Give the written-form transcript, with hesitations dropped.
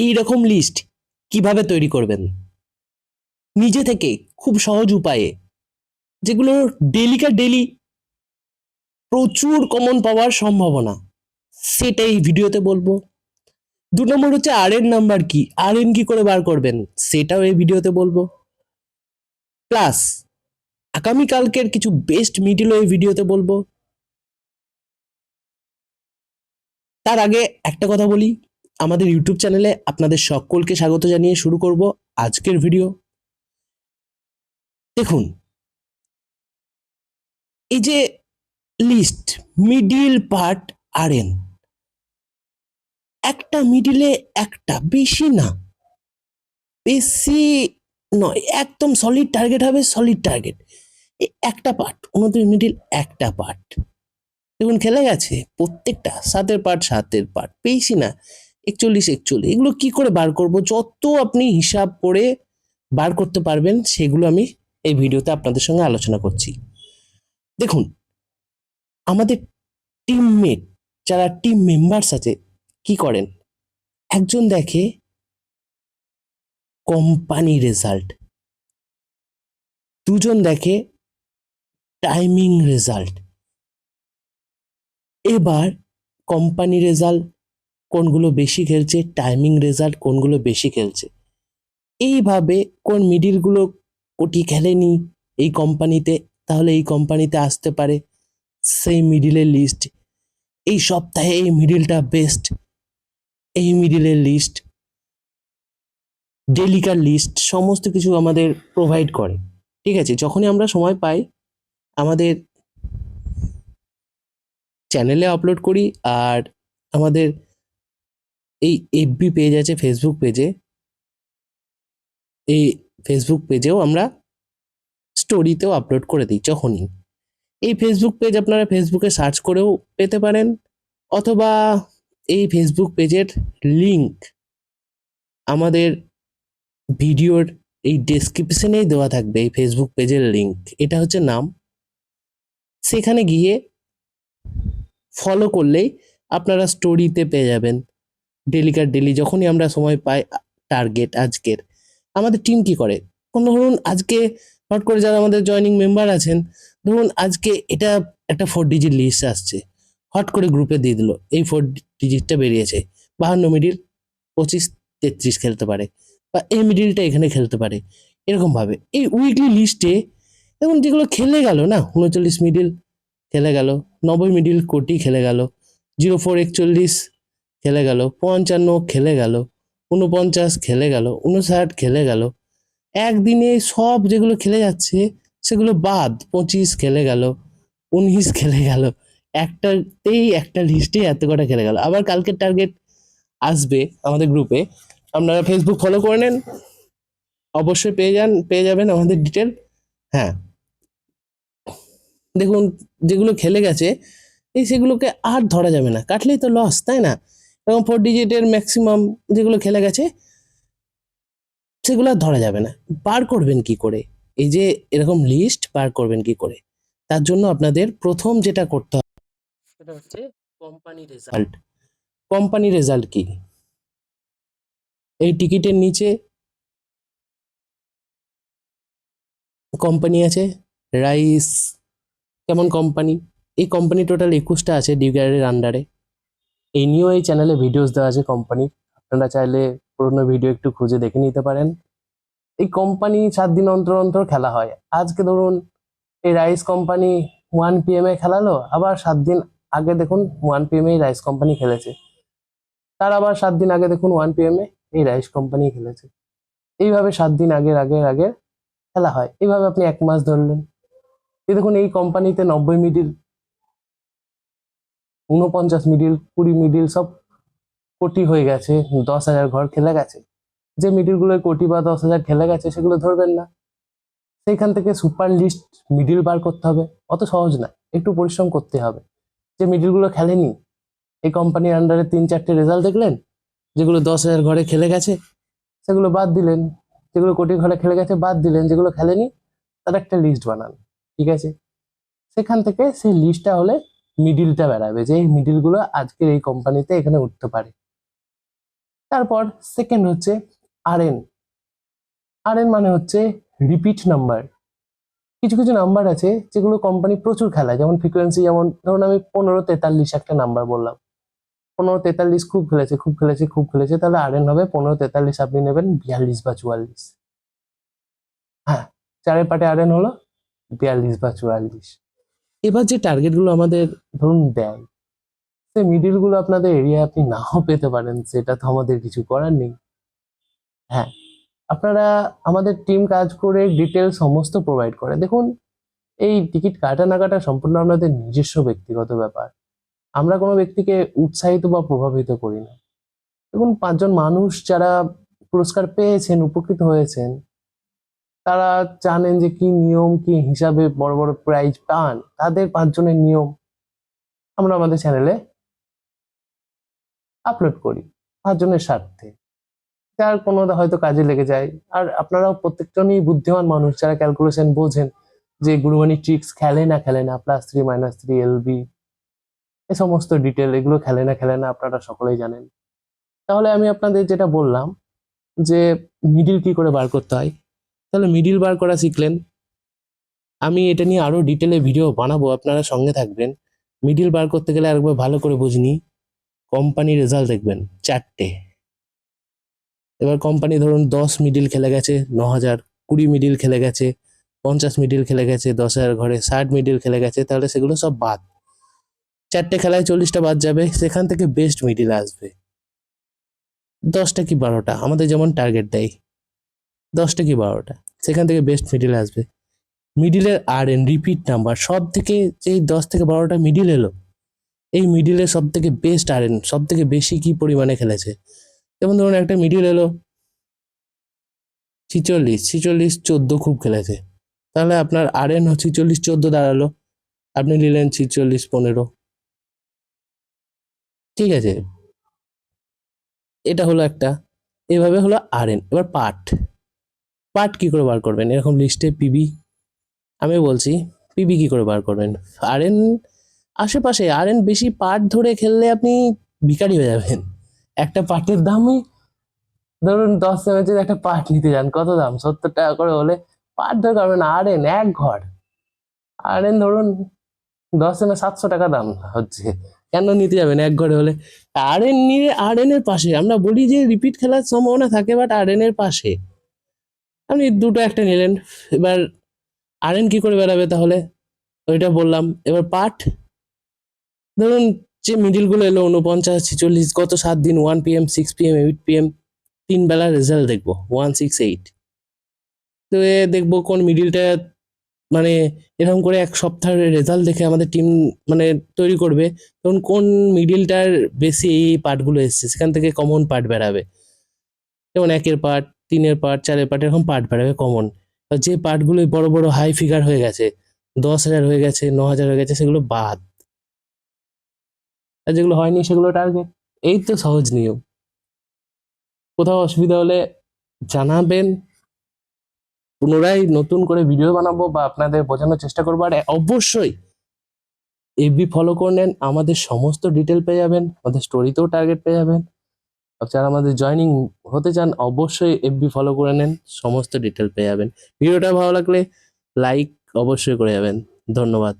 এই রকম লিস্ট কিভাবে তৈরি করবেন নিজে থেকে খুব সহজ উপায়ে, যেগুলো ডেলিকার ডেলি প্রচুর কমন পাওয়ার সম্ভাবনা, সেটাই এই ভিডিওতে বলবো। 2 নম্বর হচ্ছে আর এন নাম্বার কি, আর এন কি করে বার করবেন সেটাও এই ভিডিওতে বলবো। প্লাস আগামীকালকের কিছু বেস্ট মিডিলও এই ভিডিওতে বলবো। তার আগে একটা কথা বলি, আমাদের ইউটিউব চ্যানেলে আপনাদের সকলকে স্বাগত জানিয়ে শুরু করব আজকের ভিডিও। দেখুন, এই যে লিস্ট, মিডিল পার্ট আর এন, একটা মিডিলে একটা, বেশি না, বেশি নয়, একদম সলিড টার্গেট হবে, সলিড টার্গেট। একটা পার্ট 29 মিডিল, একটা পার্ট দেখুন খেলে গেছে, প্রত্যেকটা 7-এর পার্ট 7-এর পার্ট, বেশি না, 41 41। এগুলো কি করে বার করব? যত আপনি হিসাব করে বার করতে পারবেন সেগুলো আমি এই ভিডিওতে আপনাদের সঙ্গে আলোচনা করছি। দেখুন, আমাদের টিমমেট, যারা টিম মেম্বার্স আছে, কি করেন? একজন দেখে কোম্পানি রেজাল্ট, দুজন দেখে টাইমিং রেজাল্ট। এবার কোম্পানি রেজাল্ট কোনগুলো বেশি খেলছে, টাইমিং রেজাল্ট কোনগুলো বেশি খেলছে, এইভাবে কোন মিডিলগুলো কোটি খেলেনি এই কোম্পানিতে, তাহলে এই কোম্পানিতে আসতে পারে, সেই মিডিলের লিস্ট। এই সপ্তাহে এই মিডিলটা বেস্ট, এই মিডিলের লিস্ট, ডেলিকার লিস্ট, সমস্ত কিছু আমাদের প্রোভাইড করে। ঠিক আছে, যখনই আমরা সময় পাই আমাদের চ্যানেলে আপলোড করি, আর আমাদের এই এফবি পেজ আছে, ফেসবুক পেজে, এই ফেসবুক পেজেও আমরা স্টোরিতেও আপলোড করে দিই। যখনই এই ফেসবুক পেজ আপনারা ফেসবুকে সার্চ করেও পেতে পারেন, অথবা এই ফেসবুক পেজের লিংক আমাদের ভিডিওর এই ডেসক্রিপশনেই দেওয়া থাকবে। এই ফেসবুক পেজের লিংক, এটা হচ্ছে নাম, সেখানে গিয়ে ফলো করলেই আপনারা স্টোরিতে পেয়ে যাবেন ডেলিকার ডেলি যখনই আমরা সময় পাই। টার্গেট আজকের আমাদের টিম কি করে, ধরুন আজকে হট করে যারা আমাদের জয়নিং মেম্বার আছেন, ধরুন আজকে এটা একটা 4 ডিজিট লিস্ট আসছে, হট করে গ্রুপে দিয়ে দিল, এই 4 ডিজিটটা বেরিয়েছে, 52 মিডিল, 25 33 খেলতে পারে, বা এই মিডিলটা এখানে খেলতে পারে। এরকম ভাবে এই উইকলি লিস্টে এখন যেগুলো খেলে গেল না, 39 মিডিল খেলে গেল, 90 মিডিল কোটি খেলে গেল, 04 41 খেলে গেল, 55 খেলে গেল, 49 খেলে গেল, 59 খেলে গেল, একদিনে সব যেগুলো খেলে যাচ্ছে সেগুলো বাদ, 25 খেলে গেল, 19 খেলে গেল, একটাতেই একটা লিস্টে এত কটা খেলে গেল। আবার কালকের টার্গেট আসবে আমাদের গ্রুপে, আপনারা ফেসবুক ফলো করে নেন, অবশ্যই পেয়ে যাবেন আমাদের ডিটেল। হ্যাঁ, দেখুন যেগুলো খেলে গেছে এই সেগুলোকে আর ধরা যাবে না, কাটলেই তো লস, তাই না? এবং 4 ডিজিটের ম্যাক্সিমাম যেগুলো খেলে গেছে সেগুলো আর ধরা যাবে না। বার করবেন কি করে এই যে এরকম লিস্ট বার করবেন কি করে? তার জন্য আপনাদের প্রথম যেটা করতে হবে সেটা হচ্ছে কোম্পানি রেজাল্ট। কোম্পানি রেজাল্ট কি? এই টিকিটের নিচে কোম্পানি আছে, রাইস কেমন কোম্পানি, এই কোম্পানি টোটাল 21টা আছে ডিগারের আন্ডারে। এই নিয়েও এই চ্যানেলে ভিডিওস দেওয়া আছে কোম্পানির, আপনারা চাইলে পুরোনো ভিডিও একটু খুঁজে দেখে নিতে পারেন। এই কোম্পানি 7 দিন অন্তর অন্তর খেলা হয়। আজকে ধরুন এই রাইস কোম্পানি 1 PM খেলালো, আবার 7 দিন আগে দেখুন 1 PM এই রাইস কোম্পানি খেলেছে, তার আবার 7 দিন আগে দেখুন 1 PM এই রাইস কোম্পানি খেলেছে। এইভাবে 7 দিন আগের আগের আগের খেলা হয়। এইভাবে আপনি 1 মাস ধরলেন, এই দেখুন এই কোম্পানিতে 90 মিডিল, 49 মিডিল, 20 মিডিল সব কোটি হয়ে গেছে, 10,000 ঘর খেলে গেছে। যে মিডিলগুলো কোটি বা 10,000 খেলে গেছে সেগুলো ধরবেন না, সেইখান থেকে সুপার লিস্ট মিডিল বার করতে হবে। অত সহজ না, একটু পরিশ্রম করতে হবে। যে মিডিলগুলো খেলেনি, এই কোম্পানির আন্ডারে 3-4টে রেজাল্ট দেখলেন, যেগুলো 10,000 ঘরে খেলে গেছে সেগুলো বাদ দিলেন, যেগুলো কোটি ঘরে খেলে গেছে বাদ দিলেন, যেগুলো খেলেনি তার একটা লিস্ট বানান। ঠিক আছে, সেখান থেকে সেই লিস্টটা হলে মিডিলটা বেরাবে, যে এই মিডিলগুলো আজকের এই কোম্পানিতে এখানে উঠতে পারে। তারপর সেকেন্ড হচ্ছে আরএন। আরএন মানে হচ্ছে রিপিট নাম্বার। কিছু কিছু নাম্বার আছে যেগুলো কোম্পানি প্রচুর খেলায়, যেমন ফ্রিকোয়েন্সি, যেমন ধরুন আমি 1543 একটা নাম্বার বললাম, 1543 খুব খেলেছে খুব খেলেছে খুব খেলেছে, তাহলে আরএন হবে 1543, আপনি নেবেন 42 বা 44। হ্যাঁ, চারের পাটে আরএন হলো 42 বা 44। এবার যে টার্গেট গুলো আমাদের ধরুন দেয়, সেই মিডিল গুলো আপনাদের এরিয়ায় আপনি নাও পেতে পারেন, সেটা তো আমাদের কিছু করার নেই। হ্যাঁ, আপনারা, আমাদের টিম কাজ করে ডিটেল সমস্ত প্রোভাইড করে। দেখুন, এই টিকিট কাটা না কাটা সম্পূর্ণ আপনাদের নিজস্ব ব্যক্তিগত ব্যাপার। আমরা কোনো ব্যক্তিকে উৎসাহিত বা প্রভাবিত করি না। দেখুন, 5জন মানুষ যারা পুরস্কার পেয়েছেন, উপকৃত হয়েছেন, তারা জানেন যে কি নিয়ম, কি হিসাবে বড় বড় প্রাইজ পান। তাদের 5জনের নিয়ম আমরা আমাদের চ্যানেলে আপলোড করি 5জনের স্বার্থে, যার কোনো হয়তো কাজে লেগে যায়। আর আপনারাও প্রত্যেকজনই বুদ্ধিমান মানুষ, যারা ক্যালকুলেশন বোঝেন, যে গুরুবানি ট্রিক্স খেলে না খেলে না, +3 -3 এলবি, এই সমস্ত ডিটেল এগুলো খেলে না খেলে না, আপনারা সকলেই জানেন। তাহলে আমি আপনাদের যেটা বললাম যে মিডিল কি করে বার করতে হয়, তাহলে মিডিল বার করা শিখলেন। আমি এটা নিয়ে আরো ডিটেলে ভিডিও বানাবো, আপনারা সঙ্গে থাকবেন। মিডিল বার করতে গেলে আরেকবার ভালো করে বুঝিনি। কোম্পানির রেজাল্ট দেখবেন 4টে। এবার কোম্পানি ধরুন 10 মিডিল খেলে গেছে 9,000, 20 মিডিল খেলে গেছে, 50 মিডিল খেলে গেছে 10,000 ঘরে, 60 মিডিল খেলে গেছে, তাহলে সেগুলো সব বাদ। 4টে খেলায় 40টা বাদ যাবে, সেখান থেকে বেস্ট মিডিল আসবে 10টা কি 12টা, আমাদের যেমন টার্গেট দেয় 10টা কি 12টা, সেখান থেকে বেস্ট মিডিল আসবে। মিডিলের আরএন রিপিট নাম্বার সব থেকে, যেই 10 থেকে 12টা মিডিল এলো, এই মিডিলের সব থেকে বেস্ট আরএন, সব থেকে বেশি কি পরিমাণে খেলেছে। যেমন ধরুন একটা মিডিল এলো 46, 46 14 খুব খেলেছে, তাহলে আপনার আরএন 46 14 দাঁড়ালো, আপনি নিলেন 46 15। ঠিক আছে, এটা হলো একটা। এভাবে হলো আরএন। এবার পার্ট, পার্ট কি করে বার করবেন, এরকম লিস্টে পিবি, আমি বলছি পিবি কি করে বার করবেন। আরএন আশেপাশে, আরএন বেশি পার্ট ধরে খেললে আপনি ভিখারি হয়ে যাবেন। একটা পার্টের দামই ধরুন 10 এমএচের একটা পার্ট নিতে যান, কত দাম, 70 টাকা করে হলে পার্ট ধরে পারবেন। আরএন এক ঘর, আরএন ধরুন 10 এমএ 700 টাকা দাম হচ্ছে, কেন নিতে যাবেন এক ঘরে হলে। আরএন নিয়ে আরএন এর পাশে, আমরা বলি যে রিপিট খেলার সম্ভাবনা থাকে, বাট আরএন এর পাশে আপনি দুটো একটা নিলেন। এবার আরএন কি করে বেরাবে তাহলে, ওইটা বললাম। এবার পার্ট, ধরুন যে মিডিল গুলো এলো 49 46, গত 7 দিন 1 PM 6 PM 8 PM 3 বেলার রেজাল্ট দেখবো 168। তো এ দেখবো কোন মিডিলটা, মানে এরকম করে এক সপ্তাহের রেজাল্ট দেখে আমাদের টিম মানে তৈরি করবে, তখন কোন মিডিলটার বেশি এই পার্টগুলো এসছে, সেখান থেকে কমন পার্ট বেরাবে। যেমন 1-এর পার্ট, 3-এর পার্ট, 4-এর পার্ট, এরকম পার্ট বেরাবে কমন। যে পার্টগুলো বড় বড় হাই ফিগার হয়ে গেছে, 10,000 হয়ে গেছে, 9,000 হয়ে গেছে, সেগুলো বাদ। আর যেগুলো হয়নি সেগুলো টার্গেট। এই তো সহজ নিয়ম। কোথাও অসুবিধা হলে জানাবেন, পুনরায় নতুন করে ভিডিও বানাবো বা আপনাদের বোঝানোর চেষ্টা করবো। আর অবশ্যই এফবি ফলো করে নেন, আমাদের সমস্ত ডিটেল পেয়ে যাবেন, আমাদের স্টোরিতেও টার্গেট পেয়ে যাবেন। আর যারা আমাদের জয়নিং হতে চান, অবশ্যই এফবি ফলো করে নেন, সমস্ত ডিটেল পেয়ে যাবেন। ভিডিওটা ভালো লাগলে লাইক অবশ্যই করে যাবেন। ধন্যবাদ।